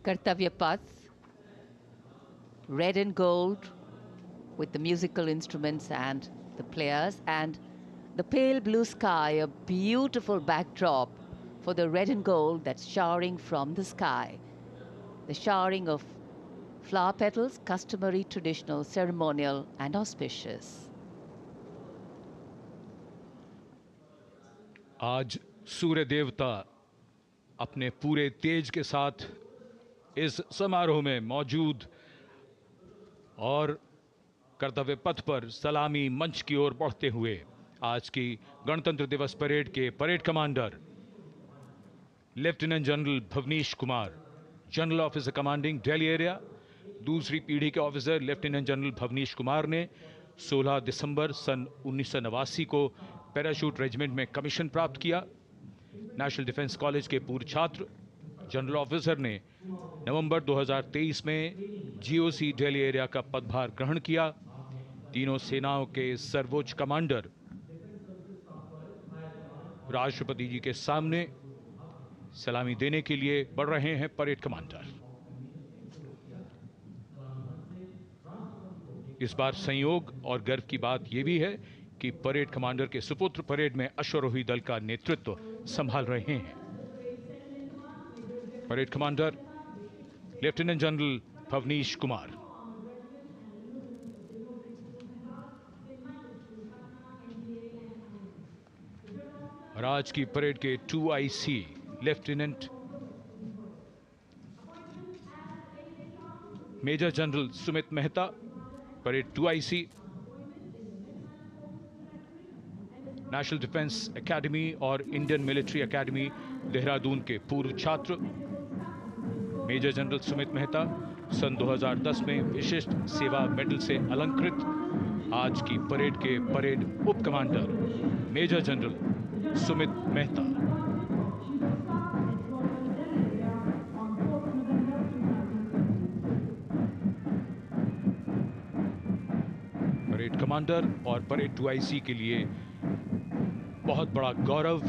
Kartavya Path, red and gold with the musical instruments and the players, and the pale blue sky, a beautiful backdrop for the red and gold that's showering from the sky. The showering of flower petals, customary, traditional, ceremonial and auspicious. आज सूर्य देवता अपने पूरे तेज के साथ इस समारोह में मौजूद और कर्तव्य पथ पर सलामी मंच की ओर बढ़ते हुए आज की गणतंत्र दिवस परेड के parade commander lieutenant general Bhavnish Kumar, general officer commanding Delhi area, दूसरी पीढ़ी के officer lieutenant general Bhavnish Kumar ने 16 दिसंबर सन 1989 को पैराशूट रेजिमेंट में कमीशन प्राप्त किया। नेशनल डिफेंस कॉलेज के पूर्व छात्र जनरल ऑफिसर ने नवंबर 2023 में जीओसी दिल्ली एरिया का पदभार ग्रहण किया। तीनों सेनाओं के सर्वोच्च कमांडर राष्ट्रपति जी के सामने सलामी देने के लिए बढ़ रहे हैं परेड कमांडर। इस बार संयोग और गर्व की बात यह भी है कि परेड कमांडर के सुपुत्र परेड में अश्वारोही दल का नेतृत्व संभाल रहे हैं। Parade commander lieutenant general Bhavnish Kumar. और आज की परेड के 2IC lieutenant major general Sumit Mehta, parade 2IC, national defence academy और इंडियन मिलिट्री एकेडमी देहरादून के पूर्व छात्र मेजर जनरल सुमित मेहता सन 2010 में विशिष्ट सेवा मेडल से अलंकृत। आज की परेड के परेड उप commander major general Sumit Mehta. Parade commander और परेड 2IC के लिए बहुत बड़ा गौरव,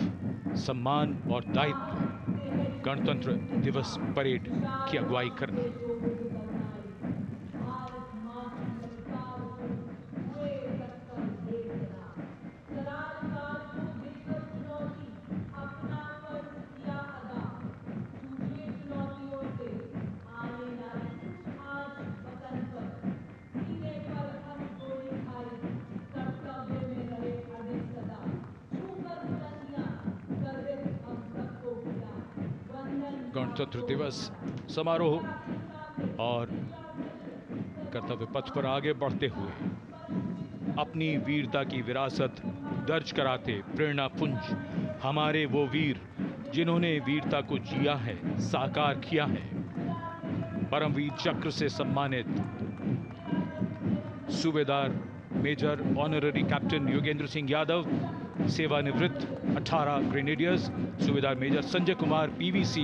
सम्मान और दायित्व गणतंत्र दिवस परेड की अगुवाई करना। गणतंत्र दिवस समारोह और कर्तव्य पथ पर आगे बढ़ते हुए अपनी वीरता की विरासत दर्ज कराते प्रेरणा पुंज हमारे वो वीर जिन्होंने वीरता को जिया है, साकार किया है। परमवीर चक्र से सम्मानित Subedar major honorary captain Yogendra Singh Yadav, सेवानिवृत्त 18 grenadiers, Subedar major Sanjay Kumar PVC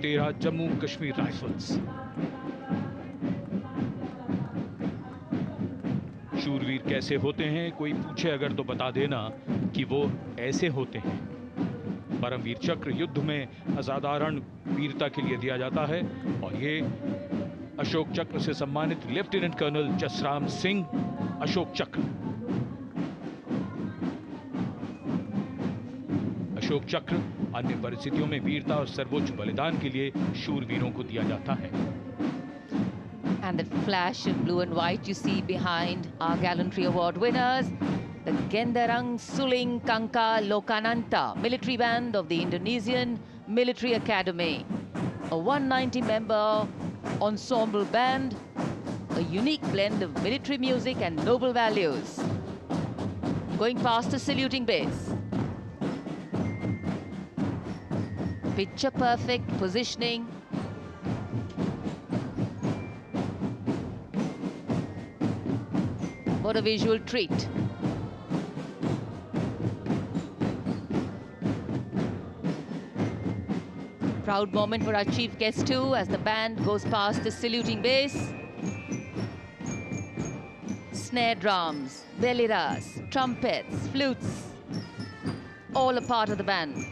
13 Jammu Kashmir rifles. शूरवीर कैसे होते हैं, कोई पूछे अगर तो बता देना कि वो ऐसे होते हैं। परमवीर चक्र युद्ध में असाधारण वीरता के लिए दिया जाता है और ये अशोक चक्र से सम्मानित लेफ्टिनेंट कर्नल जसराम सिंह अशोक चक्र। अशोक चक्र अन्य परिस्थितियों में वीरता और सर्वोच्च बलिदान के लिए शूरवीरों को दिया जाता है। And that flash in blue and white you see behind our gallantry award winners, the Gendarang Suling Kangka Lokananta military band of the Indonesian Military Academy, a 190 member ensemble band, a unique blend of military music and noble values. Going past the saluting base. Picture perfect positioning. What a visual treat. Proud moment for our chief guest too as the band goes past the saluting base. Snare drums, beliras, trumpets, flutes, all a part of the band.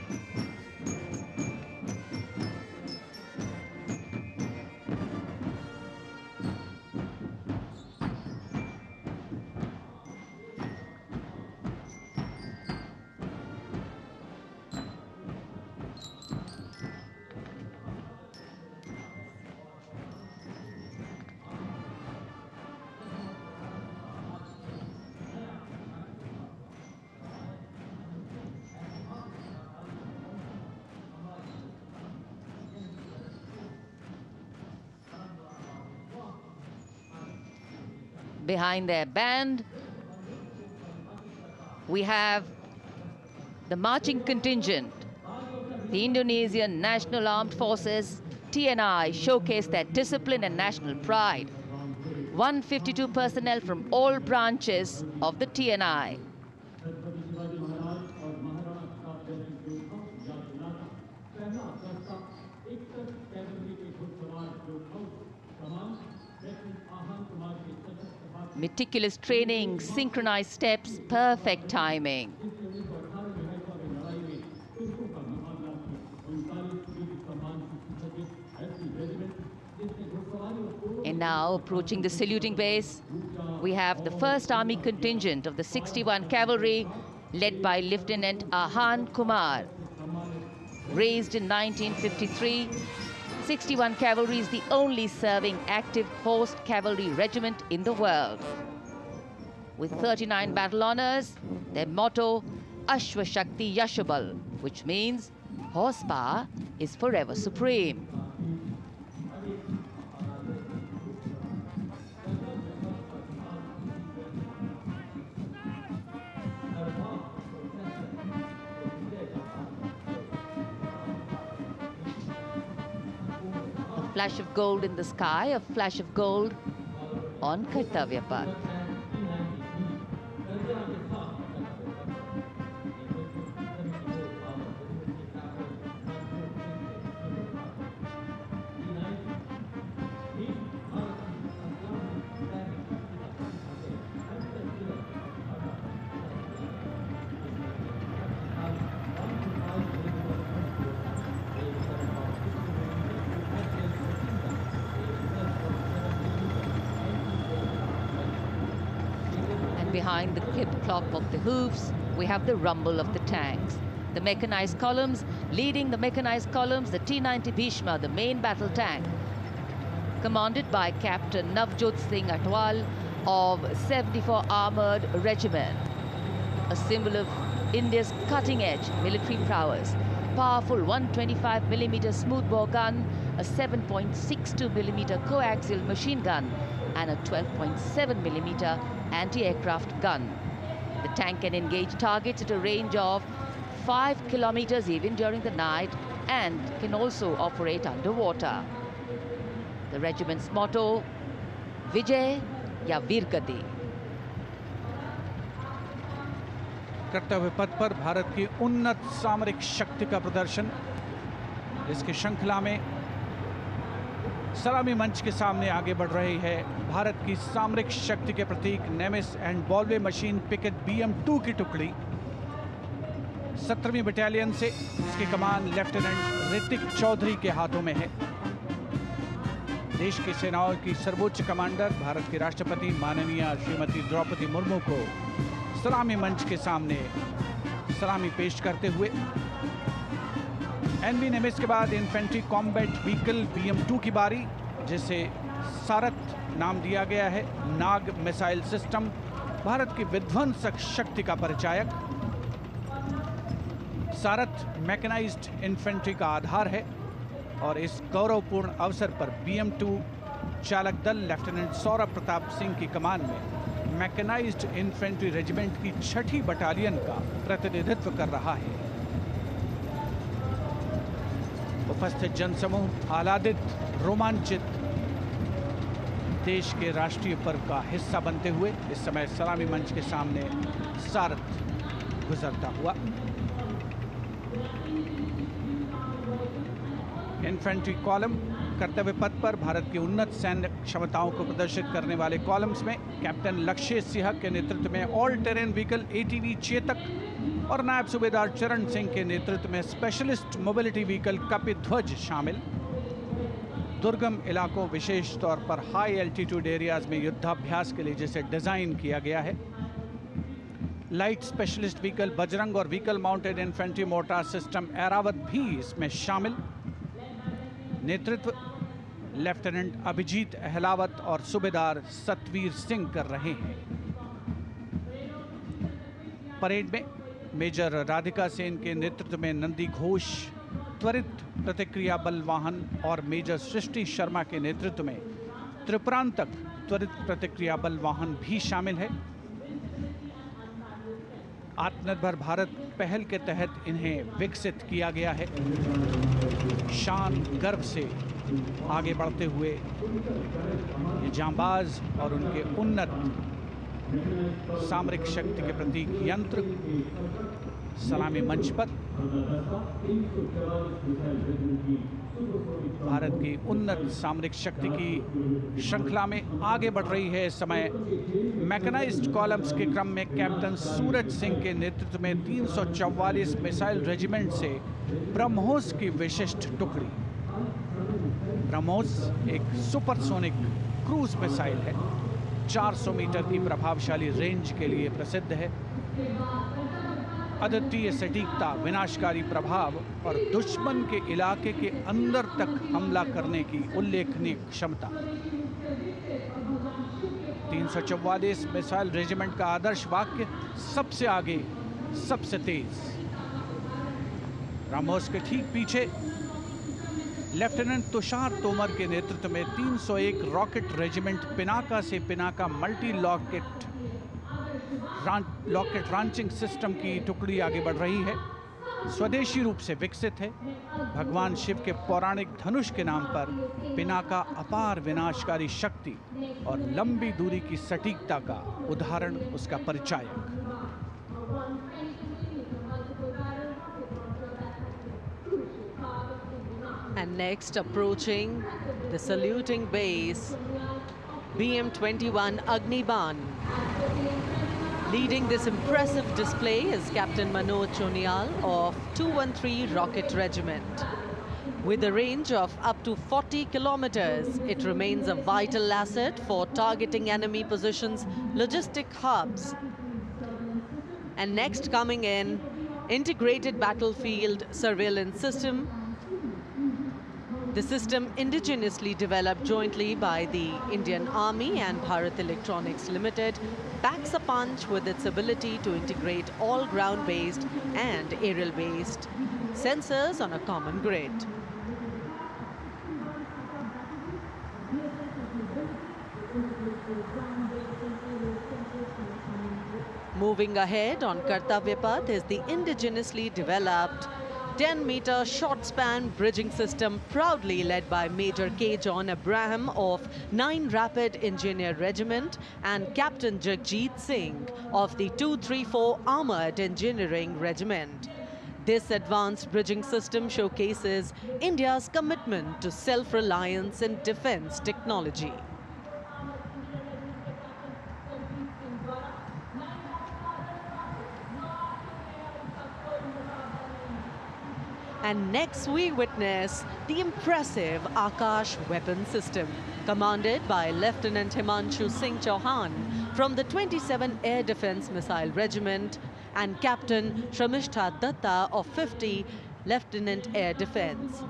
Behind their band, we have the marching contingent. The Indonesian National Armed Forces, TNI, showcase their discipline and national pride. 152 personnel from all branches of the TNI. Meticulous training, synchronized steps, perfect timing. And now, approaching the saluting base, we have the 1st Army contingent of the 61 Cavalry, led by Lieutenant Ahan Kumar. Raised in 1953, 61 Cavalry is the only serving active horse cavalry regiment in the world. With 39 battle honors, their motto, Ashwa Shakti Yashabal, which means horsepower is forever supreme. A flash of gold in the sky, a flash of gold on Kartavya Path. Behind the clip-clop of the hoofs, we have the rumble of the tanks. The mechanized columns, leading the mechanized columns, the T-90 Bhishma, the main battle tank, commanded by Captain Navjot Singh Atwal of 74 Armored Regiment, a symbol of India's cutting-edge military prowess. Powerful 125mm smoothbore gun, a 7.62mm coaxial machine gun, and a 12.7mm anti-aircraft gun. The tank can engage targets at a range of 5 kilometers even during the night and can also operate underwater. The regiment's motto, Vijay ya Veergati. कर्तव्य पथ पर भारत की उन्नत सामरिक शक्ति का प्रदर्शन, इसकी श्रृंखला में सलामी मंच के सामने आगे बढ़ रही है भारत की सामरिक शक्ति के प्रतीक नेमिस एंड बॉलवे मशीन पिकेट BM-2 की टुकड़ी 17वीं बटालियन से। इसकी कमान लेफ्टिनेंट ऋतिक चौधरी के हाथों में है। देश की सेनाओं की सर्वोच्च कमांडर भारत के राष्ट्रपति माननीय श्रीमती द्रौपदी मुर्मू को सलामी मंच के सामने सलामी पेश करते हुए NV नेमिस के बाद इन्फेंट्री कॉम्बैट व्हीकल BM-2 की बारी, जिसे सारथ नाम दिया गया है। नाग मिसाइल सिस्टम भारत की विध्वंसक शक्ति का परिचायक। सारथ मैकेनाइज्ड इन्फेंट्री का आधार है और इस गौरवपूर्ण अवसर पर BM-2 चालक दल लेफ्टिनेंट सौरभ प्रताप सिंह की कमान में मैकेनाइज्ड इन्फेंट्री रेजिमेंट की 6ठी बटालियन का प्रतिनिधित्व कर रहा है। उपस्थित जनसमूह आह्लादित, रोमांचित, देश के राष्ट्रीय पर्व का हिस्सा बनते हुए इस समय सलामी मंच के सामने सारथ गुजरता हुआ। इन्फेंट्री कॉलम कर्तव्य पथ पर भारत की उन्नत सैन्य क्षमताओं को प्रदर्शित करने वाले कॉलम्स में कैप्टन लक्ष्य सिंह के नेतृत्व में all terrain vehicle ATV Chetak और नायब सूबेदार चरण सिंह के नेतृत्व में स्पेशलिस्ट मोबिलिटी व्हीकल कपिध्वज शामिल। दुर्गम इलाकों, विशेष तौर पर हाई एल्टीट्यूड एरियाज में युद्धाभ्यास के लिए जैसे डिजाइन किया गया है। लाइट स्पेशलिस्ट व्हीकल बजरंग और vehicle mounted infantry mortar system Airavat भी इसमें शामिल। नेतृत्व लेफ्टिनेंट अभिजीत अहलावत और सूबेदार सतवीर सिंह कर रहे हैं। परेड में मेजर राधिका सेन के नेतृत्व में नंदी घोष, त्वरित प्रतिक्रिया बल वाहन और मेजर सृष्टि शर्मा के नेतृत्व में त्रिपुरांतक त्वरित प्रतिक्रिया बल वाहन भी शामिल है। आत्मनिर्भर भारत पहल के तहत इन्हें विकसित किया गया है। शान गर्व से आगे बढ़ते हुए ये जांबाज और उनके उन्नत सामरिक शक्ति के प्रतीक यंत्र सलामी मंच पर भारत की उन्नत सामरिक शक्ति की श्रृंखला में आगे बढ़ रही है। इस समय मैकेनाइज्ड कॉलम्स के क्रम में कैप्टन सूरज सिंह के नेतृत्व में 344 मिसाइल रेजिमेंट से ब्रह्मोस की विशिष्ट टुकड़ी। ब्रह्मोस एक सुपरसोनिक क्रूज मिसाइल है, 400 मीटर की प्रभावशाली रेंज के लिए प्रसिद्ध है। अद्वितीय सटीकता, विनाशकारी प्रभाव और दुश्मन के इलाके के अंदर तक हमला करने की उल्लेखनीय क्षमता। 344 मिसाइल रेजिमेंट का आदर्श वाक्य सबसे आगे, सबसे तेज। ब्रह्मोस के ठीक पीछे लेफ्टिनेंट तुषार तोमर के नेतृत्व में 301 रॉकेट रेजिमेंट पिनाका से Pinaka multi locket launching system की टुकड़ी आगे बढ़ रही है। स्वदेशी रूप से विकसित है। भगवान शिव के पौराणिक धनुष के नाम पर पिनाका अपार विनाशकारी शक्ति और लंबी दूरी की सटीकता का उदाहरण, उसका परिचायक। And next, approaching the saluting base, BM-21 Agniban. Leading this impressive display is Captain Manoj Chonial of 213 Rocket Regiment. With a range of up to 40 kilometers, it remains a vital asset for targeting enemy positions, logistic hubs. And next coming in, integrated battlefield surveillance system. The system indigenously developed jointly by the Indian Army and Bharat Electronics Limited packs a punch with its ability to integrate all ground-based and aerial-based sensors on a common grid. Moving ahead on Kartavya Path is the indigenously developed 10-meter short span bridging system, proudly led by Major K. John Abraham of 9 Rapid Engineer Regiment and Captain Jagjit Singh of the 234 Armored Engineering Regiment. This advanced bridging system showcases India's commitment to self-reliance in defense technology. And next we witness the impressive Akash weapon system, commanded by Lieutenant Himanshu Singh Chauhan from the 27 Air Defence Missile Regiment and Captain Shramishta Datta of 50 Lieutenant Air Defence.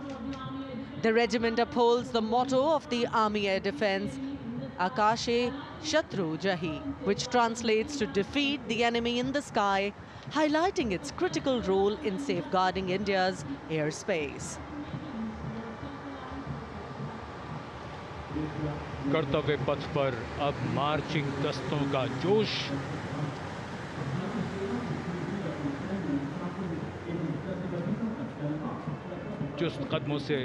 The regiment upholds the motto of the Army Air Defence, Akashe Shatru Jahi, which translates to defeat the enemy in the sky, highlighting its critical role in safeguarding India's airspace. कर्तव्य पथ पर अब marching दस्तों का जोश। चुस्त कदमों से